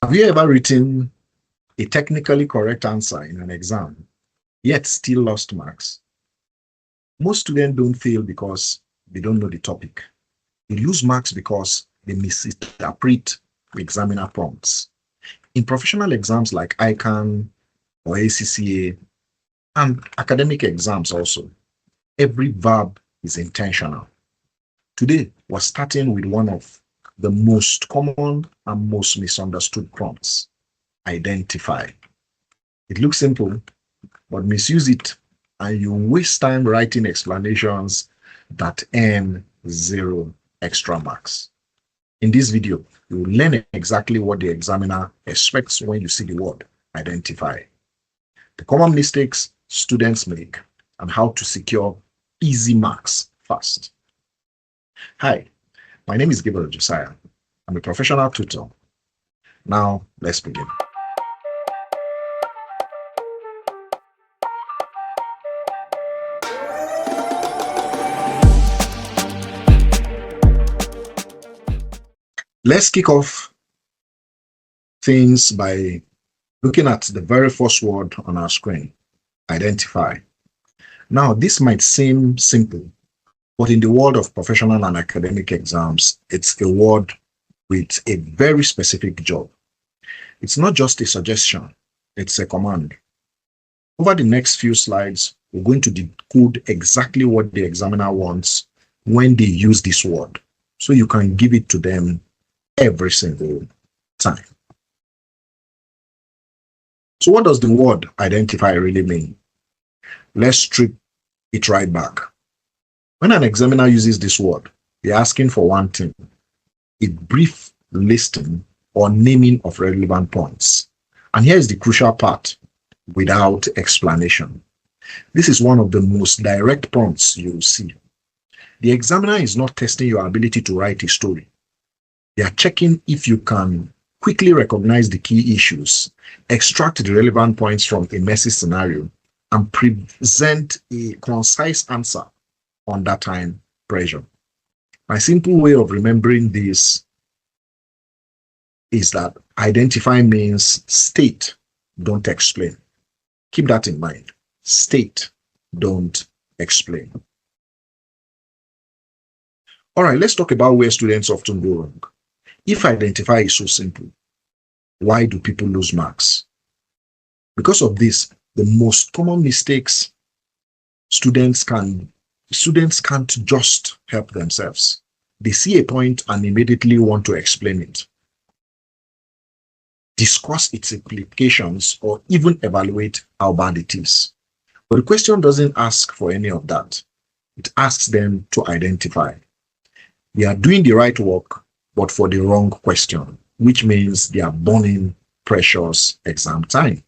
Have you ever written a technically correct answer in an exam, yet still lost marks? Most students don't fail because they don't know the topic. They lose marks because they misinterpret the examiner prompts. In professional exams like ICAN or ACCA and academic exams also, every verb is intentional. Today, we're starting with one of the most common and most misunderstood prompts: identify. It looks simple, but misuse it and you waste time writing explanations that earn 0 extra marks. In this video, you will learn exactly what the examiner expects when you see the word identify, the common mistakes students make, and how to secure easy marks fast. Hi, my name is Gabriel Josiah. I'm a professional tutor. Now, let's begin. Let's kick off things by looking at the very first word on our screen, identify. Now, this might seem simple, but in the world of professional and academic exams, it's a word with a very specific job. It's not just a suggestion, it's a command. Over the next few slides, we're going to decode exactly what the examiner wants when they use this word, so you can give it to them every single time. So what does the word identify really mean? Let's strip it right back. When an examiner uses this word, they're asking for one thing: a brief listing or naming of relevant points. And here is the crucial part: without explanation. This is one of the most direct prompts you will see. The examiner is not testing your ability to write a story. They are checking if you can quickly recognize the key issues, extract the relevant points from a messy scenario, and present a concise answer under time pressure. My simple way of remembering this is that identify means state, don't explain. Keep that in mind. State, don't explain. All right, let's talk about where students often go wrong. If identify is so simple, why do people lose marks? Because of this, the most common mistakes students can't just help themselves. They see a point and immediately want to explain it, discuss its implications, or even evaluate how bad it is. But the question doesn't ask for any of that. It asks them to identify. They are doing the right work, but for the wrong question, which means they are burning precious exam time.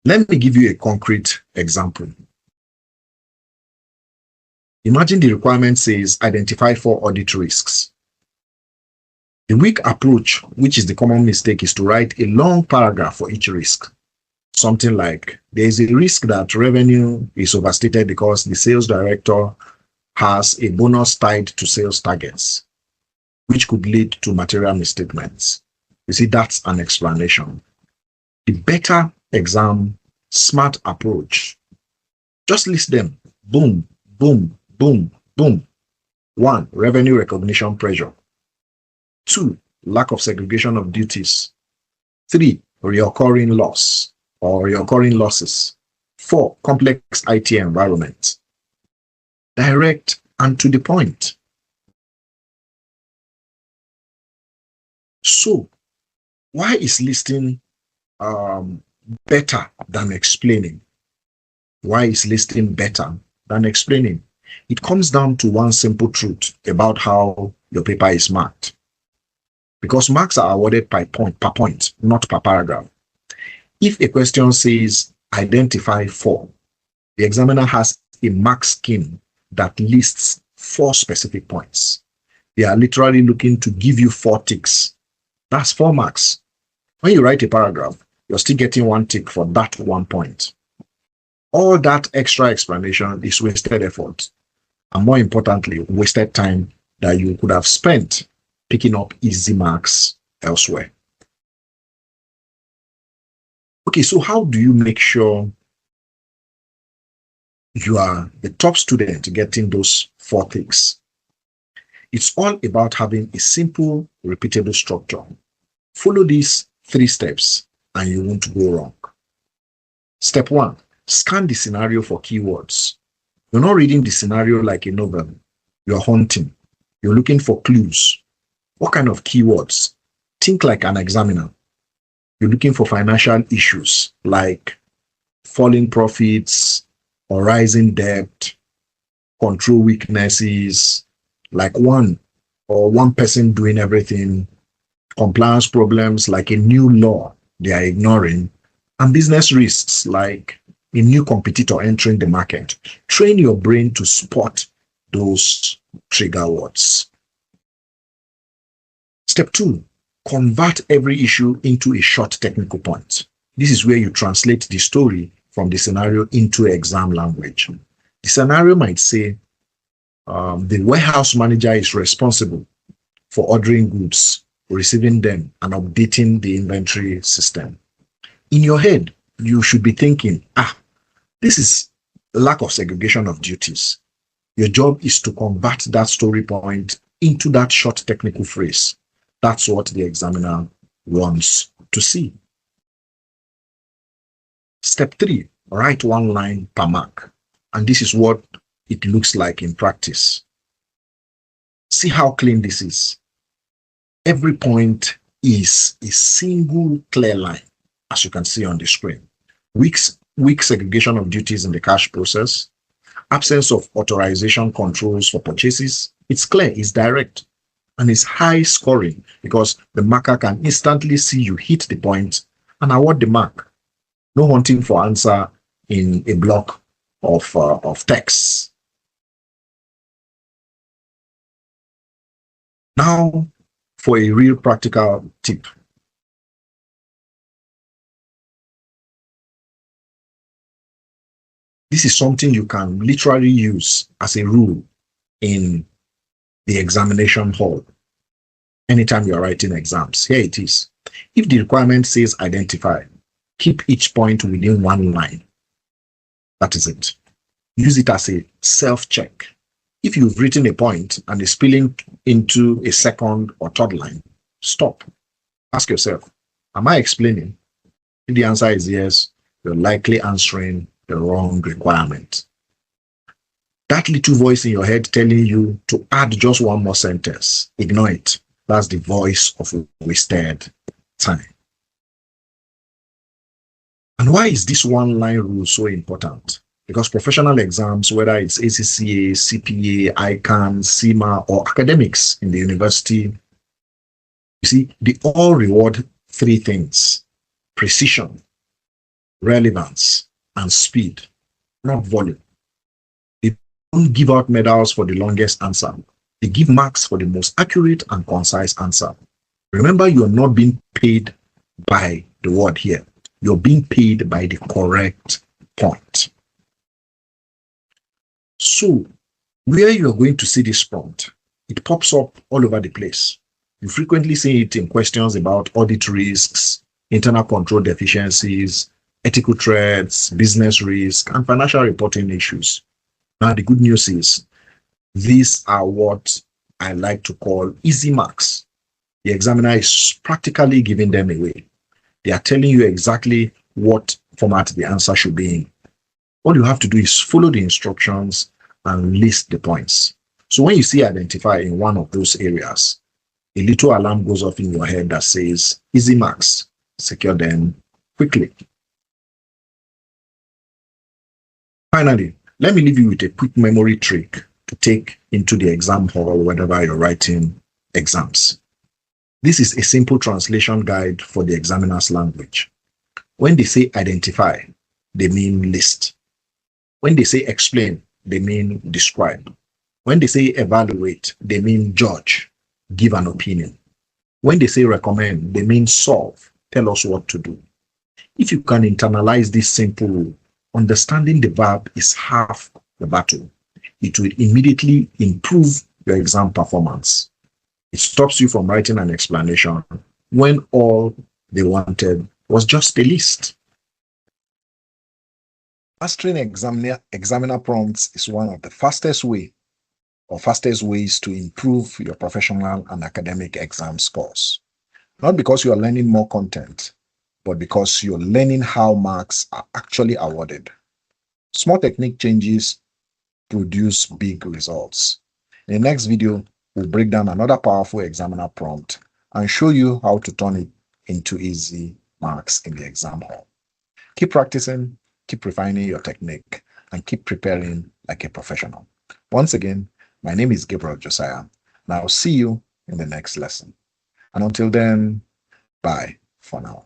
Let me give you a concrete example. Imagine the requirement says identify 4 audit risks. The weak approach, which is the common mistake, is to write a long paragraph for each risk. Something like, there is a risk that revenue is overstated because the sales director has a bonus tied to sales targets, which could lead to material misstatements. You see, that's an explanation. The better exam smart approach, just list them. Boom, boom, boom, boom. 1, revenue recognition pressure. 2, lack of segregation of duties. 3, recurring loss or recurring losses. 4, complex IT environment. Direct and to the point. So, why is listing better than explaining? Why is listing better than explaining? It comes down to one simple truth about how your paper is marked. Because marks are awarded per point, not per paragraph. If a question says identify 4, the examiner has a mark scheme that lists 4 specific points. They are literally looking to give you 4 ticks. That's 4 marks. When you write a paragraph, you're still getting 1 tick for that 1 point. All that extra explanation is wasted effort, and more importantly, wasted time that you could have spent picking up easy marks elsewhere. Okay, so how do you make sure you are the top student getting those 4 ticks? It's all about having a simple, repeatable structure. Follow these 3 steps and you won't go wrong. Step 1, scan the scenario for keywords. You're not reading the scenario like a novel. You're hunting. You're looking for clues. What kind of keywords? Think like an examiner. You're looking for financial issues like falling profits or rising debt, control weaknesses, like one person doing everything, compliance problems like a new law they are ignoring, and business risks like a new competitor entering the market. Train your brain to spot those trigger words. Step 2, convert every issue into a short technical point. This is where you translate the story from the scenario into exam language. The scenario might say, the warehouse manager is responsible for ordering goods, receiving them, and updating the inventory system. In your head, you should be thinking, this is lack of segregation of duties. Your job is to convert that story point into that short technical phrase. That's what the examiner wants to see. Step 3, write 1 line per mark. And this is what it looks like in practice. See how clean this is. Every point is a single clear line, as you can see on the screen. Weak segregation of duties in the cash process, absence of authorization controls for purchases. It's clear, it's direct, and it's high scoring because the marker can instantly see you hit the point and award the mark. No hunting for answer in a block of text. Now, for a real practical tip. This is something you can literally use as a rule in the examination hall anytime you're writing exams. Here it is. If the requirement says identify, keep each point within 1 line. That is it. Use it as a self-check. If you've written a point and it's spilling into a 2nd or 3rd line, stop. Ask yourself, am I explaining? If the answer is yes, you're likely answering the wrong requirement. That little voice in your head telling you to add just 1 more sentence, ignore it. That's the voice of wasted time. And why is this 1 line rule so important? Because professional exams, whether it's ACCA, CPA, ICAN, CIMA, or academics in the university, you see, they all reward 3 things: precision, relevance, and speed, not volume. They don't give out medals for the longest answer. They give marks for the most accurate and concise answer. Remember, you're not being paid by the word here. You're being paid by the correct point. So, where you're going to see this prompt, it pops up all over the place. You frequently see it in questions about audit risks, internal control deficiencies, ethical threats, business risk, and financial reporting issues. Now, the good news is, these are what I like to call easy marks. The examiner is practically giving them away. They are telling you exactly what format the answer should be in. All you have to do is follow the instructions and list the points. So when you see identify in one of those areas, a little alarm goes off in your head that says, easy marks, secure them quickly. Finally, let me leave you with a quick memory trick to take into the exam hall whenever you're writing exams. This is a simple translation guide for the examiner's language. When they say identify, they mean list. When they say explain, they mean describe. When they say evaluate, they mean judge, give an opinion. When they say recommend, they mean solve, tell us what to do. If you can internalize this simple rule, understanding the verb is half the battle. It will immediately improve your exam performance. It stops you from writing an explanation when all they wanted was just a list. Mastering examiner prompts is one of the fastest ways to improve your professional and academic exam scores. Not because you are learning more content, but because you're learning how marks are actually awarded. Small technique changes produce big results. In the next video, we'll break down another powerful examiner prompt and show you how to turn it into easy marks in the exam hall. Keep practicing, keep refining your technique, and keep preparing like a professional. Once again, my name is Gabriel Josiah, and I'll see you in the next lesson. And until then, bye for now.